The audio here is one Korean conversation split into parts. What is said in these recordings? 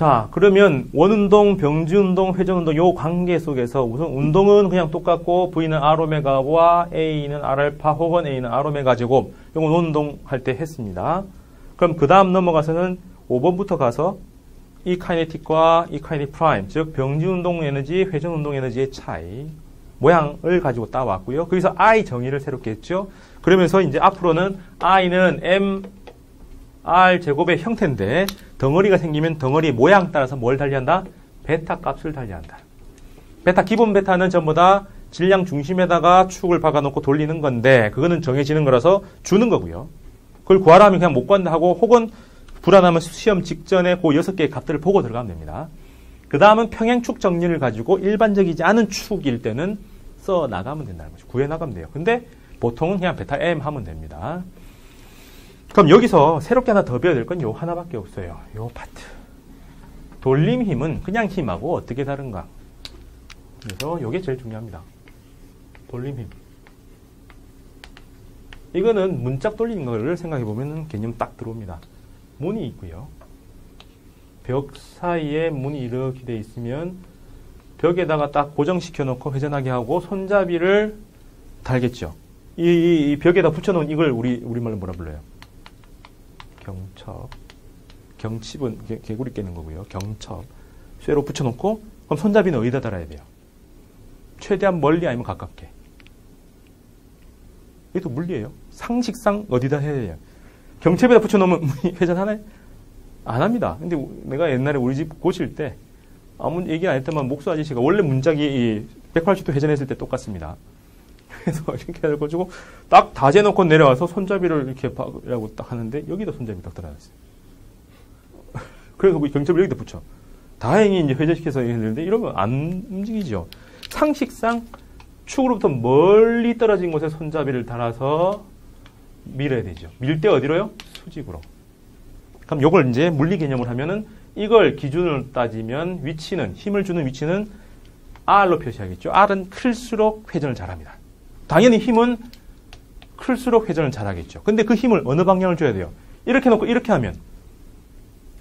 자, 그러면 원운동, 병지운동, 회전운동 요 관계 속에서 우선 운동은 그냥 똑같고 V는 R오메가와 A는 R알파 혹은 A는 R오메가 제곱 요건 원운동 할 때 했습니다. 그럼 그 다음 넘어가서는 5번부터 가서 이 카이네틱과 이 카이네틱 프라임, 즉 병지운동 에너지, 회전운동 에너지의 차이 모양을 가지고 따왔고요. 거기서 I 정의를 새롭게 했죠. 그러면서 이제 앞으로는 I는 mR 제곱의 형태인데 덩어리가 생기면 덩어리 모양 따라서 뭘 달리한다? 베타 값을 달리한다. 베타, 기본 베타는 전부 다 질량 중심에다가 축을 박아놓고 돌리는 건데 그거는 정해지는 거라서 주는 거고요. 그걸 구하라 하면 그냥 못 구한다 하고 혹은 불안하면 시험 직전에 그 6개의 값들을 보고 들어가면 됩니다. 그 다음은 평행축 정리를 가지고 일반적이지 않은 축일 때는 써 나가면 된다는 거죠. 구해 나가면 돼요. 근데 보통은 그냥 베타 M 하면 됩니다. 그럼 여기서 새롭게 하나 더 배워야 될 건 요 하나밖에 없어요. 요 파트. 돌림 힘은 그냥 힘하고 어떻게 다른가. 그래서 요게 제일 중요합니다. 돌림 힘. 이거는 문짝 돌리는 거를 생각해 보면 개념 딱 들어옵니다. 문이 있고요. 벽 사이에 문이 이렇게 돼 있으면 벽에다가 딱 고정시켜 놓고 회전하게 하고 손잡이를 달겠죠. 이 벽에다 붙여놓은 이걸 우리말로 뭐라 불러요? 경첩. 경칩은 개구리 깨는 거고요. 경첩. 쇠로 붙여놓고 그럼 손잡이는 어디다 달아야 돼요? 최대한 멀리 아니면 가깝게. 이것도 물리예요. 상식상 어디다 해야 돼요? 경첩에다 붙여놓으면 회전하나요? 안 합니다. 근데 내가 옛날에 우리 집 고칠 때 아무 얘기 안 했더만 목수 아저씨가 원래 문짝이 180도 회전했을 때 똑같습니다. 그래서 이렇게 해가지고 딱 다 재놓고 내려와서 손잡이를 이렇게 박으라고 딱 하는데 여기다 손잡이 딱 달아놨어요. 그래서 경첩을 여기다 붙여. 다행히 이제 회전시켜서 했는데 이러면 안 움직이죠. 상식상 축으로부터 멀리 떨어진 곳에 손잡이를 달아서 밀어야 되죠. 밀 때 어디로요? 수직으로. 그럼 요걸 이제 물리 개념을 하면은 이걸 기준으로 따지면 위치는, 힘을 주는 위치는 R로 표시하겠죠. R은 클수록 회전을 잘합니다. 당연히 힘은 클수록 회전을 잘하겠죠. 근데 그 힘을 어느 방향을 줘야 돼요? 이렇게 놓고 이렇게 하면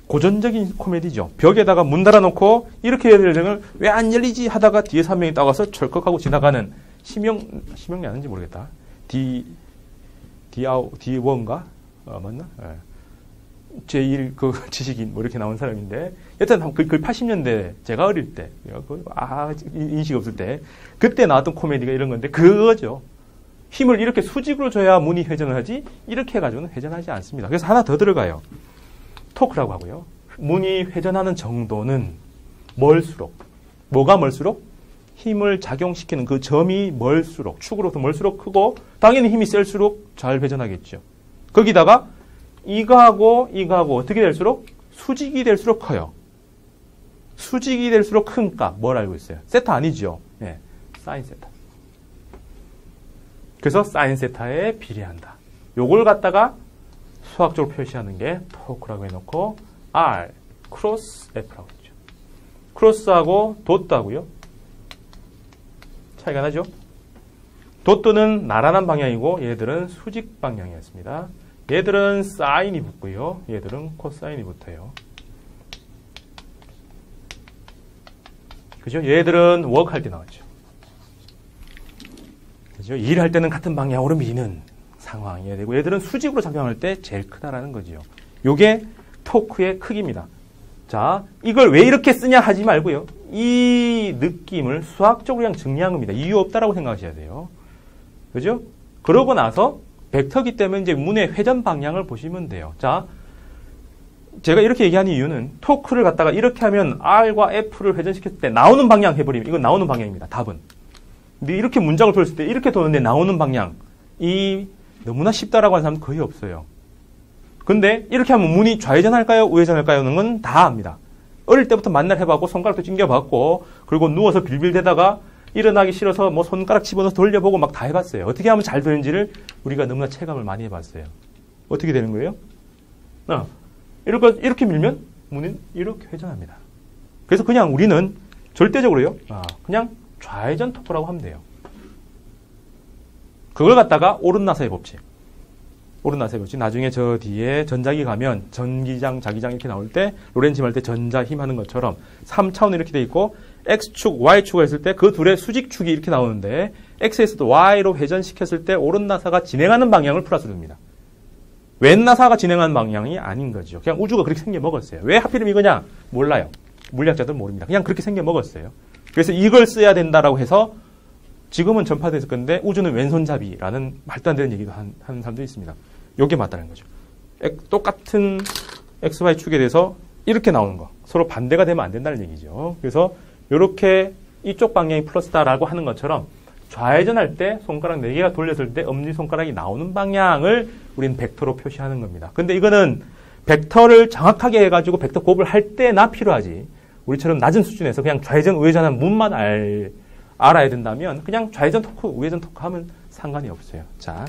고전적인 코미디죠. 벽에다가 문 달아놓고 이렇게 해야 될 점을 왜 안 열리지 하다가 뒤에서 한 명이 따가서 철컥하고 지나가는 심형이 아는지 모르겠다. D1인가? 맞나? 네. 제1 그 지식인 뭐 이렇게 나온 사람인데 여튼 그 80년대 제가 어릴 때 인식 없을 때 그때 나왔던 코미디가 이런 건데 그거죠. 힘을 이렇게 수직으로 줘야 문이 회전을 하지 이렇게 해가지고는 회전하지 않습니다. 그래서 하나 더 들어가요. 토크라고 하고요. 문이 회전하는 정도는 멀수록 뭐가 멀수록? 힘을 작용시키는 그 점이 멀수록 축으로부터 멀수록 크고 당연히 힘이 셀수록 잘 회전하겠죠. 거기다가 이거하고 어떻게 될수록? 수직이 될수록 커요. 수직이 될수록 큰 값, 뭘 알고 있어요? 세타 아니죠? 네, 사인 세타. 그래서 사인 세타에 비례한다. 요걸 갖다가 수학적으로 표시하는 게 토크라고 해놓고 R, 크로스 F라고 했죠. 크로스하고 도트하고요. 차이가 나죠? 도트는 나란한 방향이고 얘들은 수직 방향이었습니다. 얘들은 사인이 붙고요. 얘들은 코사인이 붙어요. 그죠? 얘들은 워크 할 때 나왔죠. 그죠? 일할 때는 같은 방향으로 미는 상황이어야 되고 얘들은 수직으로 작용할 때 제일 크다라는 거죠. 요게 토크의 크기입니다. 자, 이걸 왜 이렇게 쓰냐 하지 말고요. 이 느낌을 수학적으로 그냥 정리한 겁니다. 이유 없다라고 생각하셔야 돼요. 그죠? 그러고 나서 벡터기 때문에 이제 문의 회전 방향을 보시면 돼요. 자, 제가 이렇게 얘기하는 이유는 토크를 갖다가 이렇게 하면 R과 F를 회전시켰을 때 나오는 방향 해버리면 이건 나오는 방향입니다. 답은. 근데 이렇게 문장을 풀었을 때 이렇게 도는데 나오는 방향 이 너무나 쉽다라고 하는 사람은 거의 없어요. 근데 이렇게 하면 문이 좌회전할까요? 우회전할까요? 하는 건 다 압니다. 어릴 때부터 만날 해봤고 손가락도 찡겨봤고 그리고 누워서 빌빌대다가 일어나기 싫어서 뭐 손가락 집어넣어서 돌려보고 막 다 해봤어요. 어떻게 하면 잘 되는지를 우리가 너무나 체감을 많이 해봤어요. 어떻게 되는 거예요? 이렇게 밀면 문은 이렇게 회전합니다. 그래서 그냥 우리는 절대적으로요. 그냥 좌회전 토크라고 하면 돼요. 그걸 갖다가 오른나사의 법칙. 오른나사 배웠지. 나중에 저 뒤에 전자기 가면 전기장, 자기장 이렇게 나올 때 로렌츠 할 때 전자 힘 하는 것처럼 3차원 이렇게 돼 있고 X축, Y축을 했을 때 그 둘의 수직축이 이렇게 나오는데 X에서도 Y로 회전시켰을 때 오른나사가 진행하는 방향을 플러스로 듭니다. 왼나사가 진행하는 방향이 아닌 거죠. 그냥 우주가 그렇게 생겨 먹었어요. 왜 하필이면 이거냐? 몰라요. 물리학자들은 모릅니다. 그냥 그렇게 생겨 먹었어요. 그래서 이걸 써야 된다라고 해서 지금은 전파됐을 건데 우주는 왼손잡이라는 말도 안 되는 얘기도 하는 사람도 있습니다. 이게 맞다는 거죠. 똑같은 XY 축에 대해서 이렇게 나오는 거. 서로 반대가 되면 안 된다는 얘기죠. 그래서 이렇게 이쪽 방향이 플러스다라고 하는 것처럼 좌회전할 때 손가락 4개가 돌렸을 때 엄지손가락이 나오는 방향을 우리는 벡터로 표시하는 겁니다. 근데 이거는 벡터를 정확하게 해가지고 벡터 곱을 할 때나 필요하지. 우리처럼 낮은 수준에서 그냥 좌회전, 우회전한 문만 알아야 된다면 그냥 좌회전 토크, 우회전 토크 하면 상관이 없어요. 자,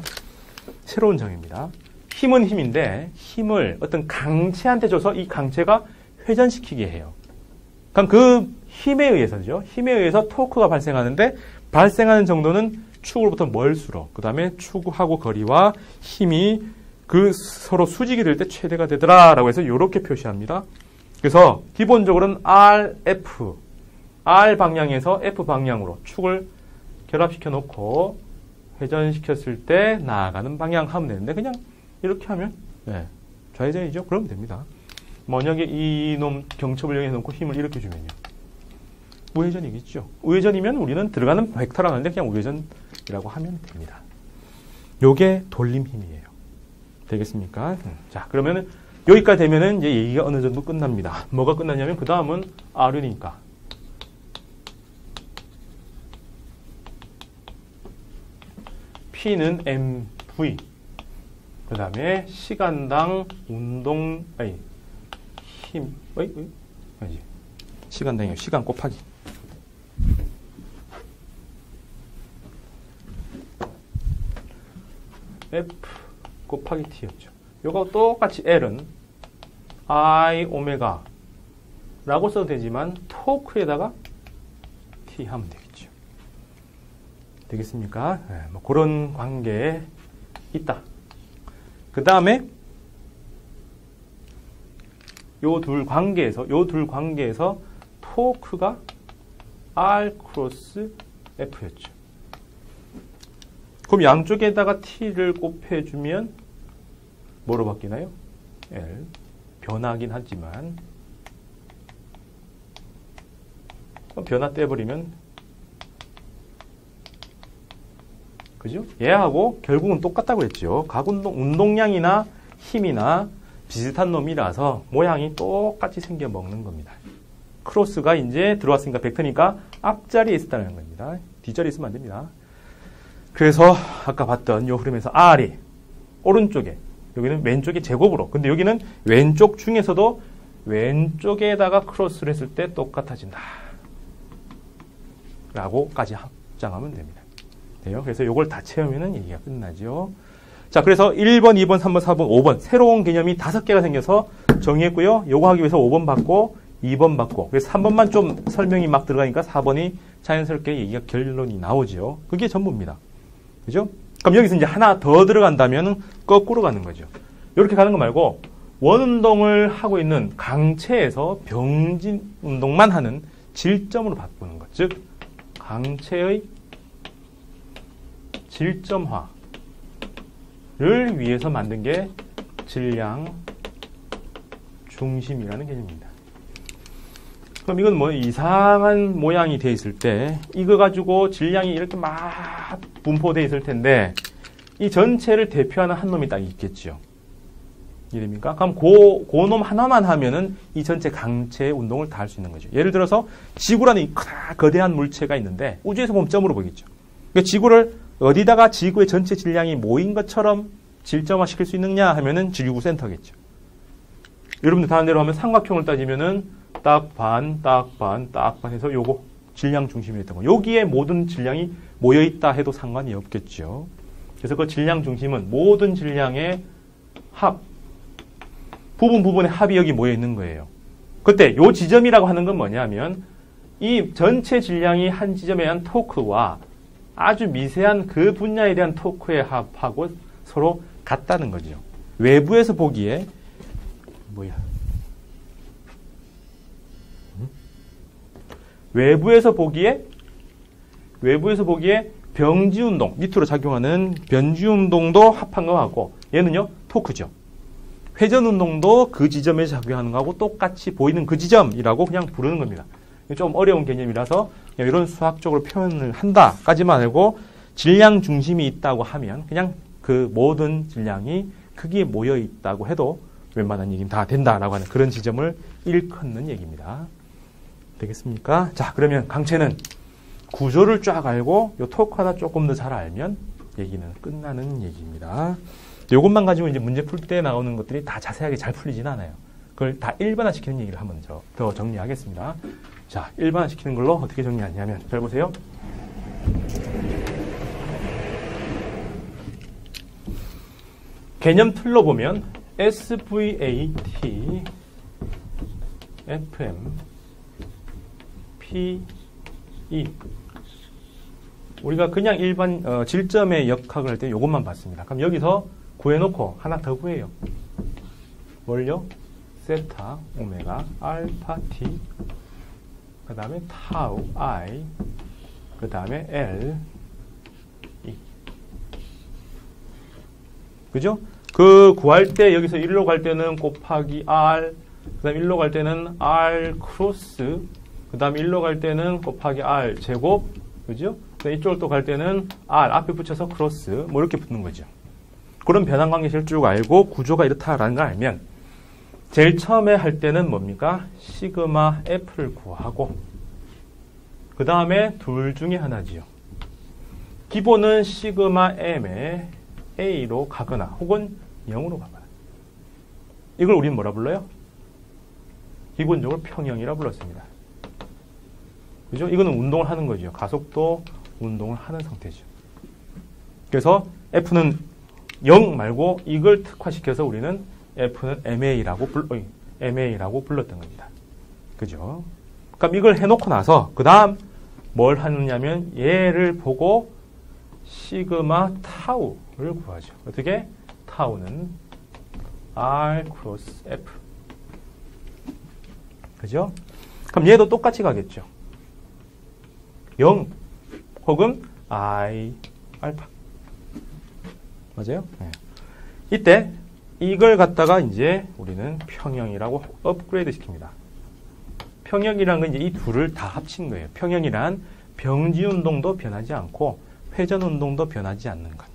새로운 정의입니다. 힘은 힘인데 힘을 어떤 강체한테 줘서 이 강체가 회전시키게 해요. 그럼 그 힘에 의해서죠. 힘에 의해서 토크가 발생하는데 발생하는 정도는 축으로부터 멀수록 그 다음에 축하고 거리와 힘이 그 서로 수직이 될 때 최대가 되더라라고 해서 이렇게 표시합니다. 그래서 기본적으로는 RF, R 방향에서 F 방향으로 축을 결합시켜 놓고 회전시켰을 때 나아가는 방향 하면 되는데 그냥 이렇게 하면 좌회전이죠. 그러면 됩니다. 만약에 이놈 경첩을 이용해 놓고 힘을 이렇게 주면요. 우회전이겠죠. 우회전이면 우리는 들어가는 벡터라고 하는데 그냥 우회전이라고 하면 됩니다. 요게 돌림 힘이에요. 되겠습니까? 자, 그러면은 여기까지 되면은 이제 얘기가 어느 정도 끝납니다. 뭐가 끝났냐면 그 다음은 R이니까. P는 mv. 그 다음에 시간당 운동, 힘, 아니지. 시간당이요. 시간 곱하기. F 곱하기 T였죠. 요거 똑같이 L은 I 오메가 라고 써도 되지만 토크에다가 T 하면 되겠죠. 되겠습니까? 뭐 그런 관계에 있다. 그 다음에 요 둘 관계에서 토크가 R 크로스 F였죠. 그럼 양쪽에다가 T를 곱해주면 뭐로 바뀌나요? L. 변하긴 하지만 변화 떼버리면 그죠? 얘하고 결국은 똑같다고 했죠. 각 운동량이나 힘이나 비슷한 놈이라서 모양이 똑같이 생겨 먹는 겁니다. 크로스가 이제 들어왔으니까 벡터니까 앞자리에 있었다는 겁니다. 뒷자리에 있으면 안 됩니다. 그래서 아까 봤던 요 흐름에서 R이 오른쪽에, 여기는 왼쪽에 제곱으로, 근데 여기는 왼쪽 중에서도 왼쪽에다가 크로스를 했을 때 똑같아진다 라고까지 확장하면 됩니다. 돼요? 그래서 요걸 다 채우면 얘기가 끝나죠. 자, 그래서 1번, 2번, 3번, 4번, 5번 새로운 개념이 5개가 생겨서 정의했고요. 요거 하기 위해서 5번 받고 2번 받고, 그래서 3번만 좀 설명이 막 들어가니까 4번이 자연스럽게 얘기가 결론이 나오죠. 그게 전부입니다. 그죠? 그럼 여기서 이제 하나 더 들어간다면 거꾸로 가는 거죠. 이렇게 가는 거 말고 원운동을 하고 있는 강체에서 병진 운동만 하는 질점으로 바꾸는 것. 즉 강체의 질점화를 위해서 만든 게 질량 중심이라는 개념입니다. 그럼 이건 뭐 이상한 모양이 돼 있을 때 이거 가지고 질량이 이렇게 막 분포되어 있을 텐데 이 전체를 대표하는 한 놈이 딱 있겠죠. 이해됩니까? 그럼 그 놈 하나만 하면은 이 전체 강체의 운동을 다 할 수 있는 거죠. 예를 들어서 지구라는 이 거대한 물체가 있는데 우주에서 보면 점으로 보이겠죠. 그러니까 지구를 어디다가 지구의 전체 질량이 모인 것처럼 질점화 시킬 수 있느냐 하면은 지구 센터겠죠. 여러분들 다른 대로 하면 삼각형을 따지면은 딱 반, 딱 반, 딱 반 해서 요거 질량 중심이었던 거. 여기에 모든 질량이 모여있다 해도 상관이 없겠죠. 그래서 그 질량 중심은 모든 질량의 합, 부분의 합이 여기 모여있는 거예요. 그때 요 지점이라고 하는 건 뭐냐면 이 전체 질량이 한 지점에 대한 토크와 아주 미세한 그 분야에 대한 토크의 합하고 서로 같다는 거죠. 외부에서 보기에 외부에서 보기에 병지운동, 밑으로 작용하는 변지운동도 합한 거 같고, 얘는요, 토크죠. 회전운동도 그 지점에 작용하는 거하고 똑같이 보이는 그 지점이라고 그냥 부르는 겁니다. 좀 어려운 개념이라서 이런 수학적으로 표현을 한다까지만 알고, 질량 중심이 있다고 하면 그냥 그 모든 질량이 크기에 모여 있다고 해도 웬만한 얘기는 다 된다라고 하는 그런 지점을 일컫는 얘기입니다. 되겠습니까? 자, 그러면 강체는 구조를 쫙 알고 요 토크 하나 조금 더 잘 알면 얘기는 끝나는 얘기입니다. 요것만 가지고 이제 문제 풀 때 나오는 것들이 다 자세하게 잘 풀리진 않아요. 그걸 다 일반화시키는 얘기를 한번 더 정리하겠습니다. 자, 일반화시키는 걸로 어떻게 정리하냐면, 잘 보세요. 개념 틀로 보면 SVAT, FM, PE. 우리가 그냥 일반 질점의 역학을 할 때 이것만 봤습니다. 그럼 여기서 구해놓고 하나 더 구해요. 뭘요? 세타, 오메가, 알파, T, 그 다음에 타우, I, 그 다음에 L, E. 그죠? 그 구할 때 여기서 1로 갈 때는 곱하기 R, 그 다음에 1로 갈 때는 R 크로스, 그 다음에 1로 갈 때는 곱하기 R 제곱, 그죠? 이쪽으로 또 갈 때는 R 앞에 붙여서 크로스, 뭐 이렇게 붙는 거죠. 그런 변환 관계식을 쭉 알고 구조가 이렇다라는 걸 알면, 제일 처음에 할 때는 뭡니까? 시그마 F를 구하고, 그 다음에 둘 중에 하나지요. 기본은 시그마 M에 A로 가거나 혹은 0으로 가거나. 이걸 우리는 뭐라 불러요? 기본적으로 평형이라 불렀습니다. 그죠? 이거는 운동을 하는 거죠. 가속도 운동을 하는 상태죠. 그래서 F는 0 말고 이걸 특화시켜서 우리는 F는 MA라고 불렀던 겁니다. 그죠? 그럼 이걸 해놓고 나서 그 다음 뭘 하느냐면 얘를 보고 시그마 타우를 구하죠. 어떻게? 타우는 R 크로스 F. 그죠? 그럼 얘도 똑같이 가겠죠. 0 혹은 I 알파. 맞아요? 네. 이때 이걸 갖다가 이제 우리는 평형이라고 업그레이드 시킵니다. 평형이란 건 이제 이 둘을 다 합친 거예요. 평형이란 병지 운동도 변하지 않고 회전 운동도 변하지 않는 것.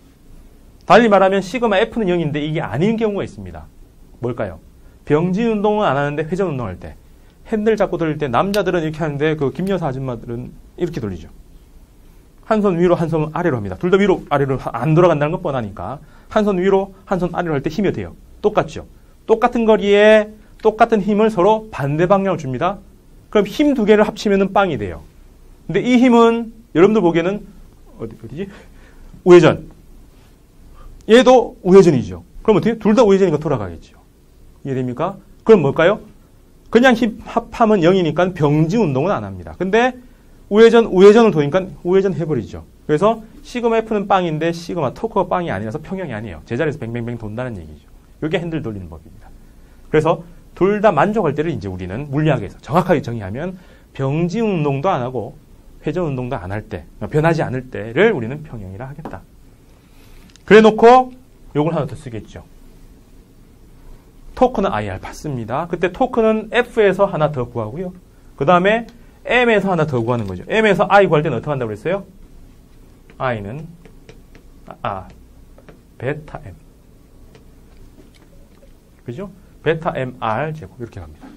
달리 말하면 시그마 F는 0인데 이게 아닌 경우가 있습니다. 뭘까요? 병지 운동은 안 하는데 회전 운동할 때 핸들 잡고 돌릴 때 남자들은 이렇게 하는데 그 김여사 아줌마들은 이렇게 돌리죠. 한 손 위로 한 손 아래로 합니다. 둘 다 위로 아래로 안 돌아간다는 건 뻔하니까 한 손 위로 한 손 아래로 할 때 힘이 돼요. 똑같죠. 똑같은 거리에 똑같은 힘을 서로 반대 방향을 줍니다. 그럼 힘 두 개를 합치면 빵이 돼요. 근데 이 힘은 여러분들 보기에는 어디지? 우회전. 얘도 우회전이죠. 그럼 어떻게? 둘 다 우회전이니까 돌아가겠죠. 이해됩니까? 그럼 뭘까요? 그냥 힘 합하면 0이니까 병지 운동은 안 합니다. 근데 우회전을 도니까 우회전 해버리죠. 그래서 시그마 F는 빵인데 시그마 토크가 빵이 아니라서 평형이 아니에요. 제자리에서 뱅뱅뱅 돈다는 얘기죠. 이게 핸들 돌리는 법입니다. 그래서 둘 다 만족할 때를 이제 우리는 물리학에서 정확하게 정의하면 병지 운동도 안 하고 회전 운동도 안 할 때, 변하지 않을 때를 우리는 평형이라 하겠다. 그래 놓고 요걸 하나 더 쓰겠죠. 토크는 IR 씁니다. 그때 토크는 F에서 하나 더 구하고요. 그 다음에 M에서 하나 더 구하는 거죠. M에서 I 구할 때는 어떻게 한다고 그랬어요? I는 베타 M. 그죠? 베타 MR 제곱 이렇게 갑니다.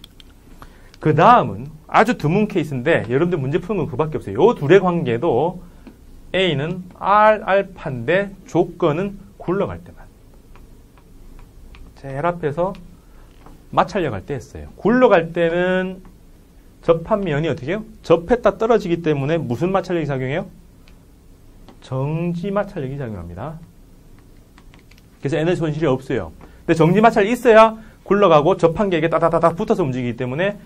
그 다음은 아주 드문 케이스인데 여러분들 문제 푸는 건 그밖에 없어요. 이 둘의 관계도 A는 R 알파인데 조건은 굴러갈 때만. 제일 앞에서 마찰력 할 때 했어요. 굴러갈 때는 접합면이 어떻게 해요? 접했다 떨어지기 때문에 무슨 마찰력이 작용해요? 정지 마찰력이 작용합니다. 그래서 에너지 손실이 없어요. 근데 정지 마찰이 있어야 굴러가고 접한 게 이게 따다다닥 붙어서 움직이기 때문에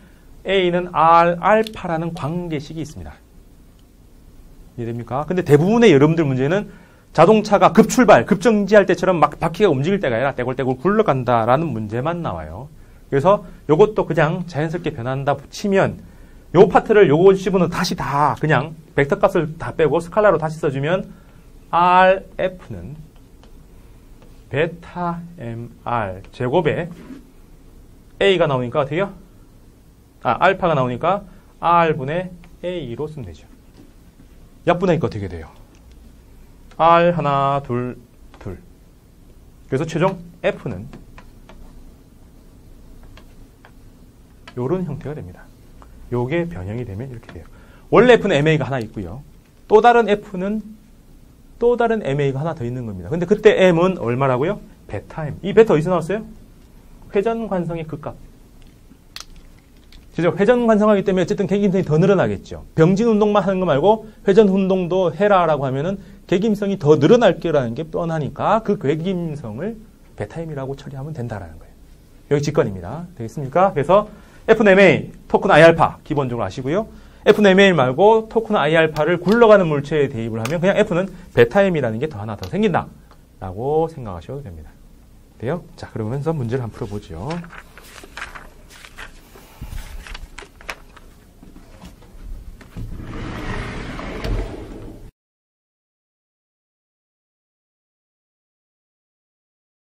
A는 R 알파라는 관계식이 있습니다. 이해됩니까? 근데 대부분의 여러분들 문제는 자동차가 급출발, 급정지할 때처럼 막 바퀴가 움직일 때가 아니라 떼굴떼굴 굴러간다라는 문제만 나와요. 그래서 요것도 그냥 자연스럽게 변한다 치면 요 파트를 요거 씹으면 다시 다 그냥 벡터 값을 다 빼고 스칼라로 다시 써주면 RF는 베타 MR 제곱에 A가 나오니까 어떻게 해요? 알파가 나오니까 R분의 A로 쓰면 되죠. 약분하니까 어떻게 돼요? R 하나, 둘, 둘. 그래서 최종 F는 요런 형태가 됩니다. 요게 변형이 되면 이렇게 돼요. 원래 F는 MA가 하나 있고요. 또 다른 F는 또 다른 MA가 하나 더 있는 겁니다. 근데 그때 M은 얼마라고요? 베타 M. 이 베타 어디서 나왔어요? 회전 관성의 극값. 그죠? 회전 관성하기 때문에 어쨌든 객임성이 더 늘어나겠죠. 병진 운동만 하는 거 말고 회전 운동도 해라라고 하면은 객임성이 더 늘어날 거라는 게 뻔하니까 그 객임성을 베타임이라고 처리하면 된다라는 거예요. 여기 직관입니다. 되겠습니까? 그래서 F는 토크는 I알파 기본적으로 아시고요. F는 MA 말고 토크는 I알파를 굴러가는 물체에 대입을 하면 그냥 F는 베타임이라는 게 더 하나 더 생긴다라고 생각하셔도 됩니다. 돼요? 자, 그러면서 문제를 한번 풀어보죠.